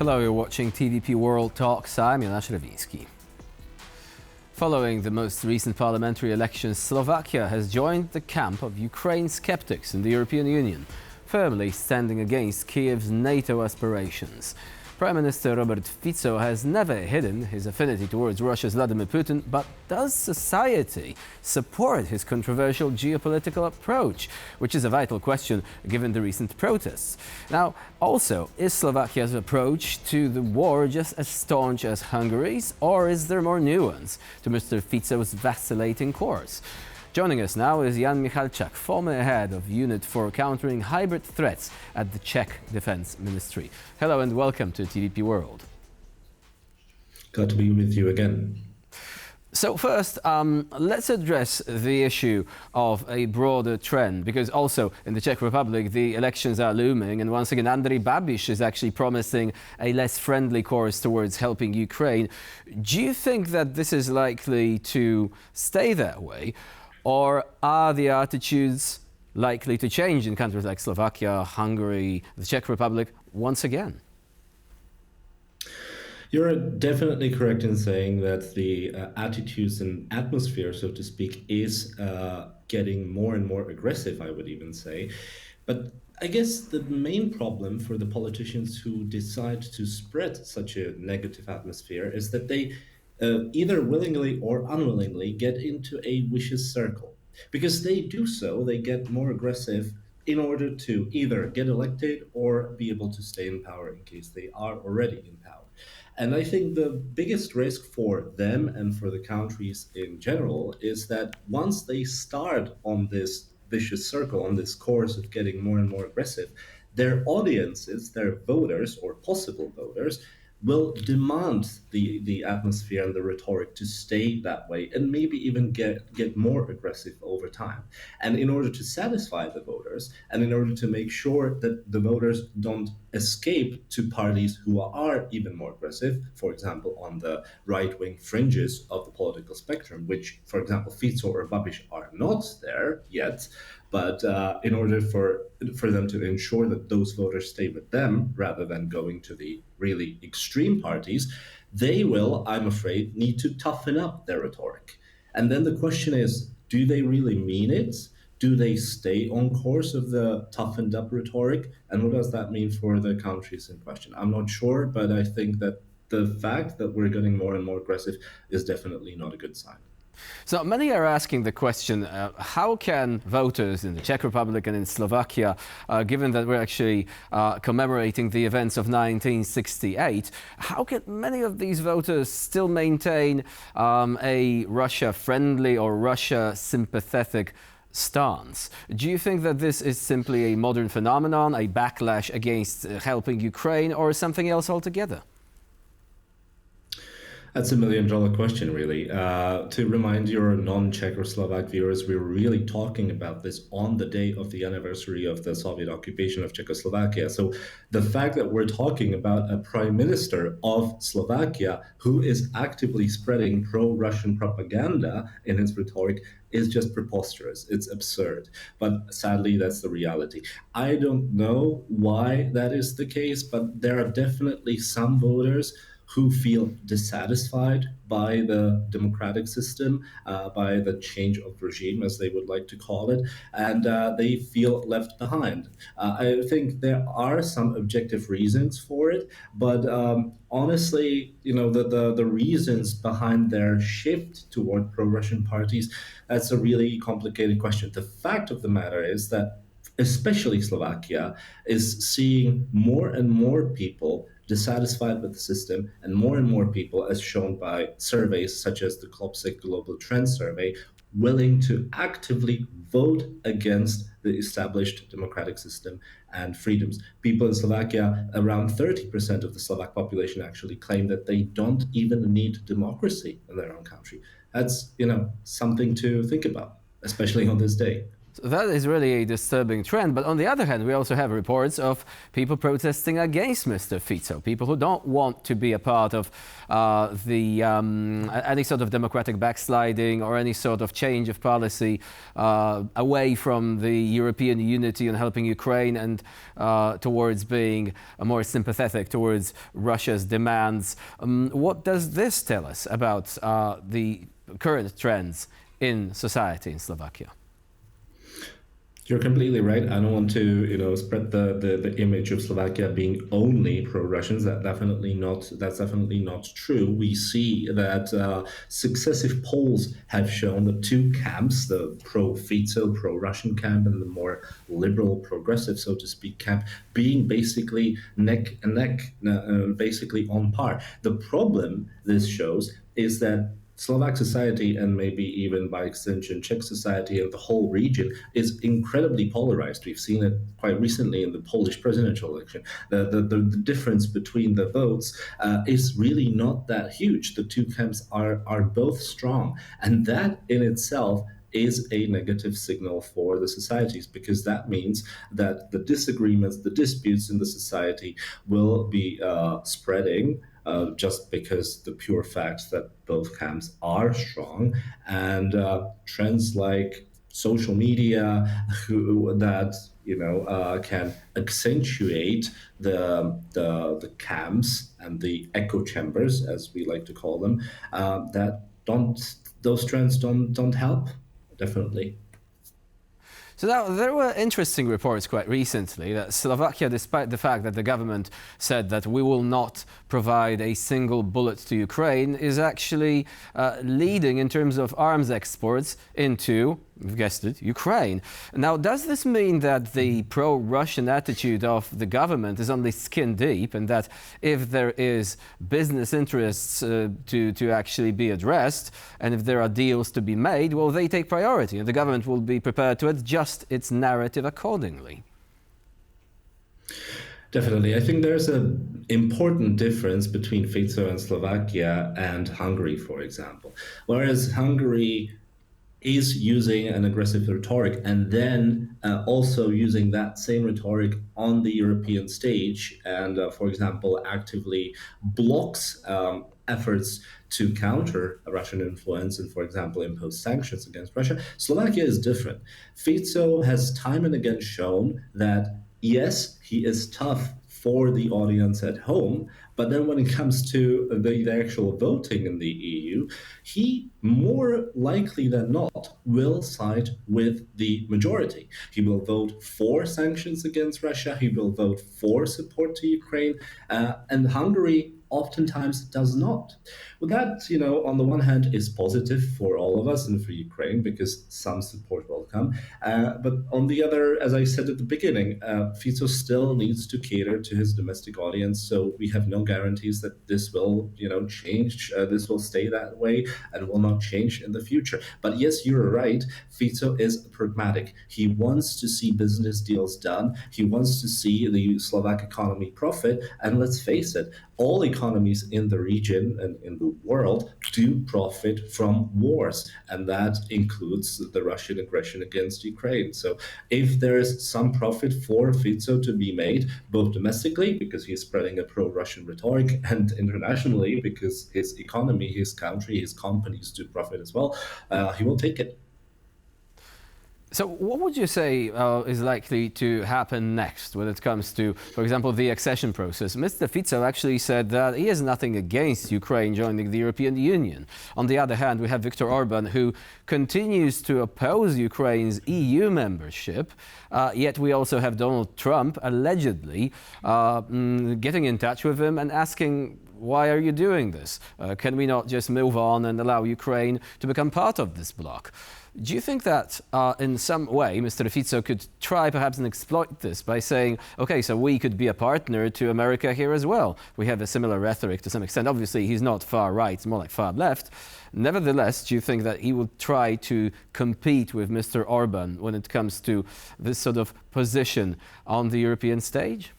Hello, you're watching TVP World Talks. I'm Ján Michalčák. Following the most recent parliamentary elections, Slovakia has joined the camp of Ukraine skeptics in the European Union, firmly standing against Kiev's NATO aspirations. Prime Minister Robert Fico has never hidden his affinity towards Russia's Vladimir Putin, but does society support his controversial geopolitical approach, which is a vital question given the recent protests? Now, also, is Slovakia's approach to the war just as staunch as Hungary's, or is there more nuance to Mr. Fico's vacillating course? Joining us now is Ján Michalčák, former head of Unit for Countering Hybrid Threats at the Czech Defense Ministry. Hello and welcome to TVP World. Glad to be with you again. So first, let's address the issue of a broader trend, because also in the Czech Republic, the elections are looming. And once again, Andrej Babiš is actually promising a less friendly course towards helping Ukraine. Do you think that this is likely to stay that way? Or are the attitudes likely to change in countries like Slovakia, Hungary, the Czech Republic once again? You're definitely correct in saying that the attitudes and atmosphere, so to speak, is getting more and more aggressive, I would even say. But I guess the main problem for the politicians who decide to spread such a negative atmosphere is that they either willingly or unwillingly get into a vicious circle. Because they do so, they get more aggressive in order to either get elected or be able to stay in power in case they are already in power. And I think the biggest risk for them and for the countries in general is that once they start on this vicious circle, on this course of getting more and more aggressive, their audiences, their voters or possible voters, will demand the atmosphere and the rhetoric to stay that way and maybe even get more aggressive over time. And in order to satisfy the voters and in order to make sure that the voters don't escape to parties who are even more aggressive, for example, on the right-wing fringes of the political spectrum, which, for example, Fico or Babiš are not there yet, but in order for them to ensure that those voters stay with them rather than going to the really extreme parties, they will, I'm afraid, need to toughen up their rhetoric. And then the question is, do they really mean it? Do they stay on course of the toughened up rhetoric? And what does that mean for the countries in question? I'm not sure, but I think that the fact that we're getting more and more aggressive is definitely not a good sign. So many are asking the question, how can voters in the Czech Republic and in Slovakia, given that we're actually commemorating the events of 1968, how can many of these voters still maintain a Russia-friendly or Russia-sympathetic stance? Do you think that this is simply a modern phenomenon, a backlash against helping Ukraine, or something else altogether? That's $1 million question, really. To remind your non-Czech or Slovak viewers, we were really talking about this on the day of the anniversary of the Soviet occupation of Czechoslovakia. So the fact that we're talking about a prime minister of Slovakia who is actively spreading pro-Russian propaganda in his rhetoric is just preposterous. It's absurd. But sadly, that's the reality. I don't know why that is the case, but there are definitely some voters who feel dissatisfied by the democratic system, by the change of regime, as they would like to call it, and they feel left behind. I think there are some objective reasons for it, but honestly, the reasons behind their shift toward pro-Russian parties, that's a really complicated question. The fact of the matter is that especially Slovakia is seeing more and more people dissatisfied with the system, and more people, as shown by surveys such as the Klopsik Global Trend Survey, willing to actively vote against the established democratic system and freedoms. People in Slovakia, around 30% of the Slovak population actually claim that they don't even need democracy in their own country. That's, something to think about, especially on this day. So that is really a disturbing trend. But on the other hand, we also have reports of people protesting against Mr. Fico, people who don't want to be a part of any sort of democratic backsliding or any sort of change of policy away from the European unity and helping Ukraine and towards being more sympathetic towards Russia's demands. What does this tell us about the current trends in society in Slovakia? You're completely right. I don't want to, spread the image of Slovakia being only pro-Russians. That's definitely not true. We see that successive polls have shown the two camps, the pro-Fico, pro-Russian camp, and the more liberal, progressive, so to speak, camp, being basically neck and neck, basically on par. The problem this shows is that Slovak society, and maybe even by extension Czech society and the whole region, is incredibly polarized. We've seen it quite recently in the Polish presidential election. The difference between the votes is really not that huge. The two camps are both strong, and that in itself is a negative signal for the societies, because that means that the disagreements, the disputes in the society will be spreading just because the pure fact that both camps are strong, and trends like social media that can accentuate the camps and the echo chambers, as we like to call them, those trends don't help, definitely. So now, there were interesting reports quite recently that Slovakia, despite the fact that the government said that we will not provide a single bullet to Ukraine, is actually leading in terms of arms exports into, you've guessed it, Ukraine. Now, does this mean that the pro-Russian attitude of the government is only skin deep, and that if there is business interests to actually be addressed, and if there are deals to be made, well, they take priority, and the government will be prepared to adjust its narrative accordingly? Definitely. I think there's an important difference between Fico and Slovakia and Hungary, for example. Whereas Hungary is using an aggressive rhetoric and then also using that same rhetoric on the European stage and, for example, actively blocks efforts to counter Russian influence and, for example, impose sanctions against Russia. Slovakia is different. Fico has time and again shown that, yes, he is tough for the audience at home, but then when it comes to the actual voting in the EU, he more likely than not will side with the majority. He will vote for sanctions against Russia. He will vote for support to Ukraine, and Hungary oftentimes does not. Well, that, on the one hand is positive for all of us and for Ukraine, because some support will come. But on the other, as I said at the beginning, Fico still needs to cater to his domestic audience. So we have no guarantees that this will, change. This will stay that way and will not change in the future. But yes, you're right. Fico is pragmatic. He wants to see business deals done. He wants to see the Slovak economy profit. And let's face it, all economies in the region and in the world do profit from wars, and that includes the Russian aggression against Ukraine. So if there is some profit for Fico to be made, both domestically, because he's spreading a pro-Russian rhetoric, and internationally, because his economy, his country, his companies do profit as well, he will take it. So what would you say is likely to happen next when it comes to, for example, the accession process? Mr. Fico actually said that he has nothing against Ukraine joining the European Union. On the other hand, we have Viktor Orban, who continues to oppose Ukraine's EU membership, yet we also have Donald Trump allegedly getting in touch with him and asking, why are you doing this? Can we not just move on and allow Ukraine to become part of this bloc? Do you think that in some way Mr. Fico could try perhaps and exploit this by saying, okay, so we could be a partner to America here as well? We have a similar rhetoric to some extent. Obviously, he's not far right, it's more like far left. Nevertheless, do you think that he will try to compete with Mr. Orban when it comes to this sort of position on the European stage?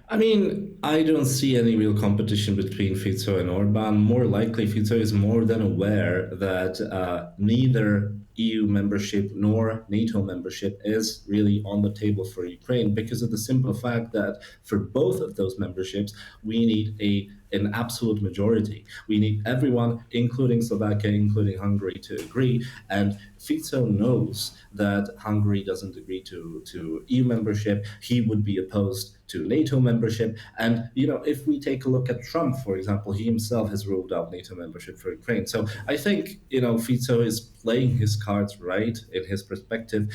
I mean, I don't see any real competition between Fico and Orban. More likely, Fico is more than aware that neither EU membership nor NATO membership is really on the table for Ukraine, because of the simple fact that for both of those memberships, we need an absolute majority. We need everyone, including Slovakia, including Hungary, to agree. And Fico knows that Hungary doesn't agree to EU membership. He would be opposed to NATO membership. And, if we take a look at Trump, for example, he himself has ruled out NATO membership for Ukraine. So I think, Fico is playing his cards right in his perspective,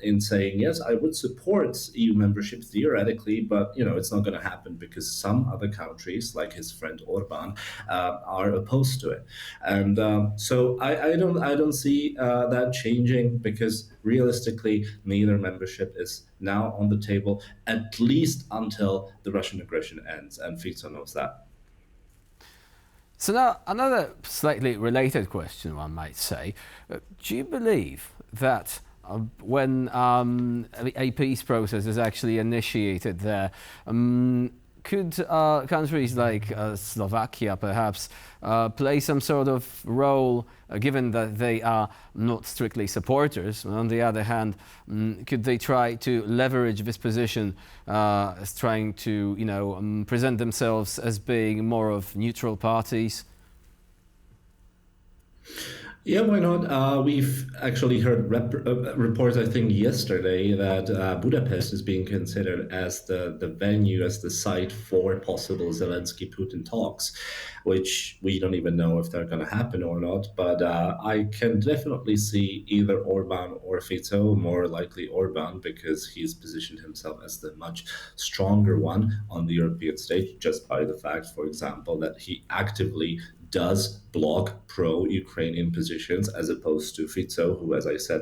in saying, yes, I would support EU membership theoretically, but, it's not going to happen because some other countries, like his friend Orban, are opposed to it. And so I don't see that changing, because realistically, neither membership is now on the table, at least until the Russian aggression ends, and Fico knows that. So now, another slightly related question, one might say. Do you believe that when a peace process is actually initiated there, could countries like Slovakia perhaps play some sort of role, given that they are not strictly supporters? On the other hand, could they try to leverage this position as trying to, present themselves as being more of neutral parties? Yeah, why not? We've actually heard reports, I think, yesterday that Budapest is being considered as the venue, as the site for possible Zelensky-Putin talks, which we don't even know if they're going to happen or not. But I can definitely see either Orban or Fico, more likely Orban, because he's positioned himself as the much stronger one on the European stage, just by the fact, for example, that he actively does block pro-Ukrainian positions, as opposed to Fico, who, as I said,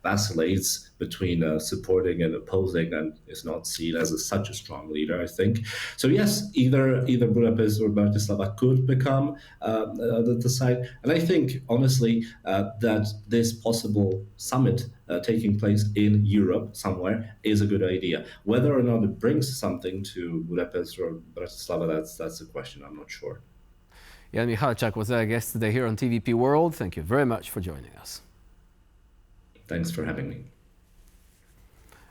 vacillates between supporting and opposing, and is not seen as such a strong leader, I think. So yes, either Budapest or Bratislava could become the site. And I think, honestly, that this possible summit taking place in Europe somewhere is a good idea. Whether or not it brings something to Budapest or Bratislava, that's a question. I'm not sure. Ján Michalčák was our guest today here on TVP World. Thank you very much for joining us. Thanks for having me.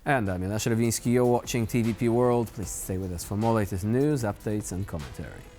And I'm Ján Michalčák. You're watching TVP World. Please stay with us for more latest news, updates and commentary.